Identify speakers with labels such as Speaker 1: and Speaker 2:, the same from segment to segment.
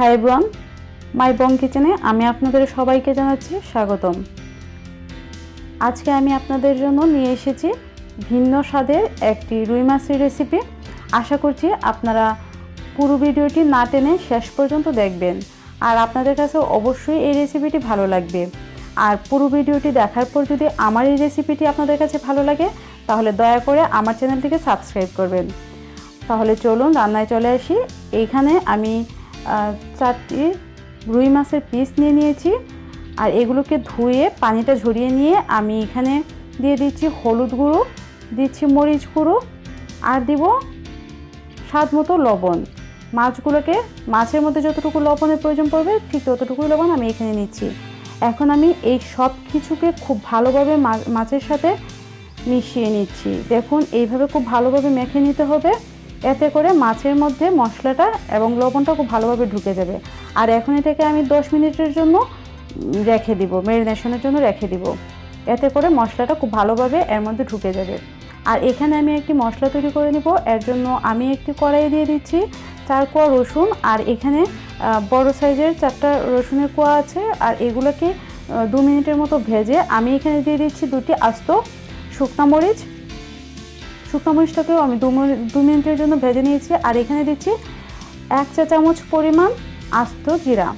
Speaker 1: Hi everyone, মাই বং কিচেনে আমি আপনাদের সবাইকে জানাচ্ছি স্বাগতম। আজকে আমি আপনাদের জন্য নিয়ে এসেছি ভিন্ন স্বাদের একটি রুই মাছের রেসিপি। আশা করছি আপনারা পুরো ভিডিওটি না টেনে শেষ পর্যন্ত দেখবেন, আর আপনাদের কাছে অবশ্যই এই রেসিপিটি ভালো লাগবে। আর পুরো ভিডিওটি দেখার পর যদি আমার এই রেসিপিটি আপনাদের কাছে ভালো লাগে তাহলে দয়া করে আমার চ্যানেলটিকে সাবস্ক্রাইব করবেন। তাহলে চলুন রান্নায় চলে আসি। এইখানে আমি 4টি রুই মাছের পিস নিয়ে নিয়েছি, আর এগুলোকে ধুয়ে পানিটা ঝরিয়ে নিয়ে আমি এখানে দিয়ে দিচ্ছি হলুদ গুঁড়ো, দিচ্ছি মরিচ গুঁড়ো, আর দিব স্বাদ মতো লবণ। মাছের মধ্যে যতটুকু লবণের প্রয়োজন পড়বে ঠিক ততটুকুই লবণ আমি এখানে নিচ্ছি। এখন আমি এই সব কিছুকে খুব ভালোভাবে মাছের সাথে মিশিয়ে নিচ্ছি। দেখুন এইভাবে খুব ভালোভাবে মেখে নিতে হবে, এতে করে মাছের মধ্যে মশলাটা এবং লবণটা খুব ভালোভাবে ঢুকে যাবে। আর এখন এটাকে আমি 10 মিনিটের জন্য রেখে দিব, ম্যারিনেশনের জন্য রেখে দিব, এতে করে মশলাটা খুব ভালোভাবে এর মধ্যে ঢুকে যাবে। আর এখানে আমি একটি মশলা তৈরি করে নিব। এর জন্য আমি একটি কড়াই দিয়ে দিচ্ছি 4 কোয়া রসুন, আর এখানে বড় সাইজের 4টা রসুনের কোয়া আছে। আর এগুলোকে 2 মিনিটের মতো ভেজে আমি এখানে দিয়ে দিচ্ছি 2টি আস্ত শুকনো মরিচ। শুকনো মরিচটাকেও আমি 2 মিনিটের জন্য ভেজে নিয়েছি। আর এখানে দিচ্ছি 1 চা চামচ পরিমাণ আস্ত জিরা।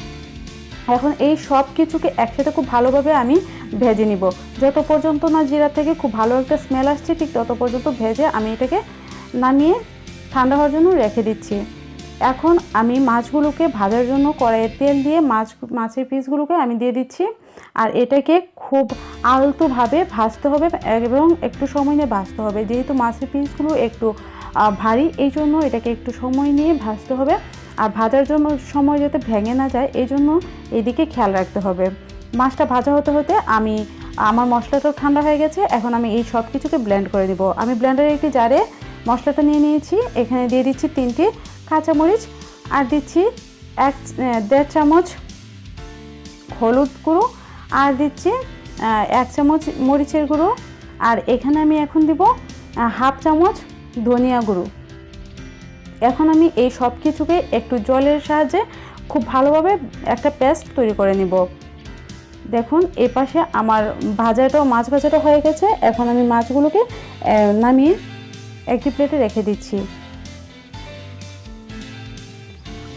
Speaker 1: এখন এই সব কিছুকে একসাথে খুব ভালোভাবে আমি ভেজে নিব। যত পর্যন্ত না জিরা থেকে খুব ভালো একটা স্মেল আসছে ঠিক তত পর্যন্ত ভেজে আমি এটাকে নামিয়ে ঠান্ডা হওয়ার জন্য রেখে দিচ্ছি। এখন আমি মাছগুলোকে ভাজার জন্য কড়াইয়ে তেল দিয়ে মাছের পিসগুলোকে আমি দিয়ে দিচ্ছি। আর এটাকে খুব আলতোভাবে ভাজতে হবে এবং একটু সময় নিয়ে ভাজতে হবে। যেহেতু মাছের পিসগুলো একটু ভারী, এই জন্য এটাকে একটু সময় নিয়ে ভাজতে হবে। আর ভাজার জন্য সময় যাতে ভেঙে না যায় এই জন্য এদিকে খেয়াল রাখতে হবে। মাছটা ভাজা হতে হতে আমার মশলাটাও ঠান্ডা হয়ে গেছে। এখন আমি এই সব কিছুকে ব্লেন্ড করে দেবো। আমি ব্লেন্ডারে একটি জারে মশলাটা নিয়ে নিয়েছি। এখানে দিয়ে দিচ্ছি 3টি কাঁচামরিচ, আর দিচ্ছি 1.5 চামচ হলুদ গুঁড়ো, আর দিচ্ছি 1 চামচ মরিচের গুঁড়ো, আর এখানে আমি এখন দিব 1/2 চামচ ধনিয়া গুঁড়ো। এখন আমি এই সব কিছুকে একটু জলের সাহায্যে খুব ভালোভাবে একটা পেস্ট তৈরি করে নিব। দেখুন এই পাশে আমার মাছ ভাজাটা হয়ে গেছে। এখন আমি মাছগুলোকে নামিয়ে একটি প্লেটে রেখে দিচ্ছি।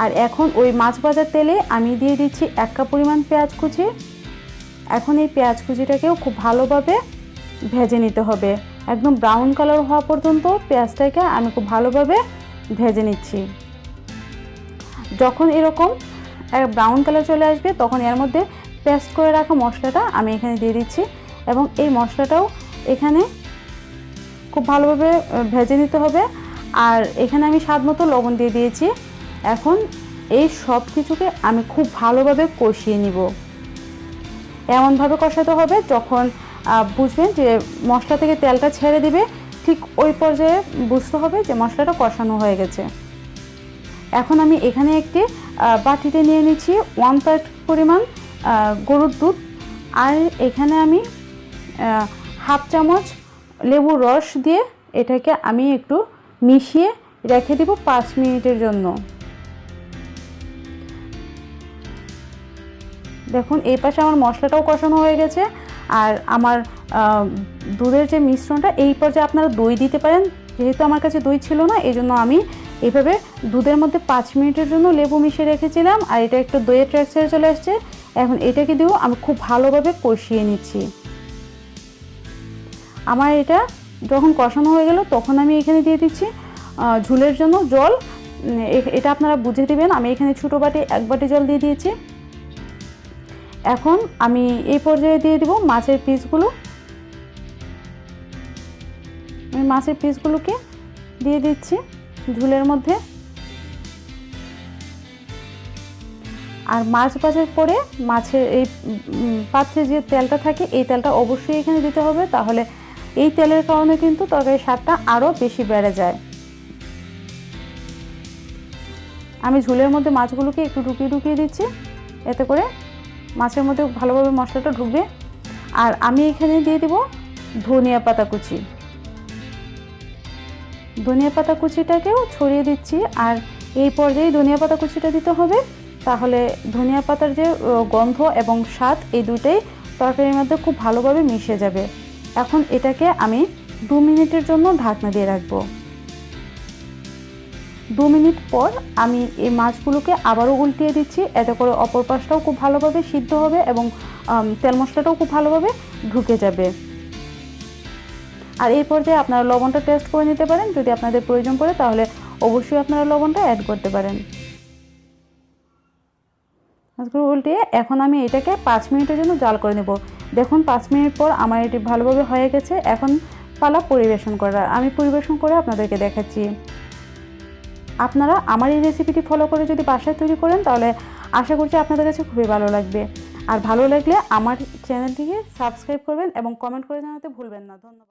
Speaker 1: আর এখন ওই মাছ ভাজার তেলে আমি দিয়ে দিচ্ছি 1 কাপ পরিমাণ পেঁয়াজ কুচি। এখন এই পেঁয়াজ কুচিটাকেও খুব ভালোভাবে ভেজে নিতে হবে, একদম ব্রাউন কালার হওয়া পর্যন্ত পেঁয়াজটাকে আমি খুব ভালোভাবে ভেজে নিচ্ছি। যখন এরকম ব্রাউন কালার চলে আসবে তখন এর মধ্যে পেস্ট করে রাখা মশলাটা আমি এখানে দিয়ে দিচ্ছি, এবং এই মশলাটাও এখানে খুব ভালোভাবে ভেজে নিতে হবে। আর এখানে আমি স্বাদ মতো লবণ দিয়ে দিয়েছি। এখন এই সব কিছুকে আমি খুব ভালোভাবে কষিয়ে নিব। এমনভাবে কষাতে হবে যখন বুঝবেন যে মশলা থেকে তেলটা ছেড়ে দিবে, ঠিক ওই পর্যায়ে বুঝতে হবে যে মশলাটা কষানো হয়ে গেছে। এখন আমি এখানে একটি বাটিতে নিয়ে নিচ্ছি 1/3 পরিমাণ গরুর দুধ, আর এখানে আমি 1/2 চামচ লেবুর রস দিয়ে এটাকে আমি একটু মিশিয়ে রেখে দিব 5 মিনিটের জন্য। দেখুন এই পাশে আমার মশলাটাও কষানো হয়ে গেছে। আর আমার দুধের যে মিশ্রণটা, এই পর্যায়ে আপনারা দই দিতে পারেন। যেহেতু আমার কাছে দই ছিল না এই জন্য আমি এইভাবে দুধের মধ্যে 5 মিনিটের জন্য লেবু মিশিয়ে রেখেছিলাম। আর এটা একটু দইয়ের টেক্সচারে চলে আসছে। এখন এটাকে দিয়েও আমি খুব ভালোভাবে কষিয়ে নিচ্ছি। আমার এটা যখন কষানো হয়ে গেল তখন আমি এখানে দিয়ে দিচ্ছি ঝোলের জন্য জল। এটা আপনারা বুঝে দিবেন। আমি এখানে ছোটো বাটি 1 বাটি জল দিয়ে দিয়েছি। এখন আমি এই পর্যায়ে দিয়ে দিব মাছের পিসগুলো। আমি মাছের পিসগুলোকে দিয়ে দিচ্ছি ঝোলের মধ্যে। আর মাছ ভাজার পরে মাছের এই পাত্রে যে তেলটা থাকে এই তেলটা অবশ্যই এখানে দিতে হবে, তাহলে এই তেলের কারণে কিন্তু তরকারির স্বাদটা আরও বেশি বেড়ে যায়। আমি ঝোলের মধ্যে মাছগুলোকে একটু ঢুকিয়ে দিচ্ছি, এতে করে মাছের মধ্যে ভালোভাবে মশলাটা ঢুকবে। আর আমি এখানে দিয়ে দিব ধনিয়া পাতা কুচি। ধনিয়া পাতা কুচিটাকেও ছড়িয়ে দিচ্ছি। আর এই পর্যায়ে ধনিয়া পাতা কুচিটা দিতে হবে, তাহলে ধনিয়া পাতার যে গন্ধ এবং স্বাদ এই দুটোই তরকারির মধ্যে খুব ভালোভাবে মিশে যাবে। এখন এটাকে আমি 2 মিনিটের জন্য ঢাকনা দিয়ে রাখবো। 2 মিনিট পর আমি এই মাছগুলোকে আবারও উল্টিয়ে দিচ্ছি, এতে করে অপর পাশটাও খুব ভালোভাবে সিদ্ধ হবে এবং তেল মশলাটাও খুব ভালোভাবে ঢুকে যাবে। আর এই পর্যায়ে আপনারা লবণটা টেস্ট করে নিতে পারেন, যদি আপনাদের প্রয়োজন পড়ে তাহলে অবশ্যই আপনারা লবণটা অ্যাড করতে পারেন। মাছগুলো উল্টিয়ে এখন আমি এটাকে 5 মিনিটের জন্য জাল করে নেব। দেখুন 5 মিনিট পর আমার এটি ভালোভাবে হয়ে গেছে। এখন পালা পরিবেশন করার। আমি পরিবেশন করে আপনাদেরকে দেখাচ্ছি। আপনারা আমার এই রেসিপিটি ফলো করে যদি বাসায় তৈরি করেন তাহলে আশা করছি আপনাদের কাছে খুবই ভালো লাগবে। আর ভালো লাগলে আমার চ্যানেলটিকে সাবস্ক্রাইব করবেন এবং কমেন্ট করে জানাতে ভুলবেন না। ধন্যবাদ।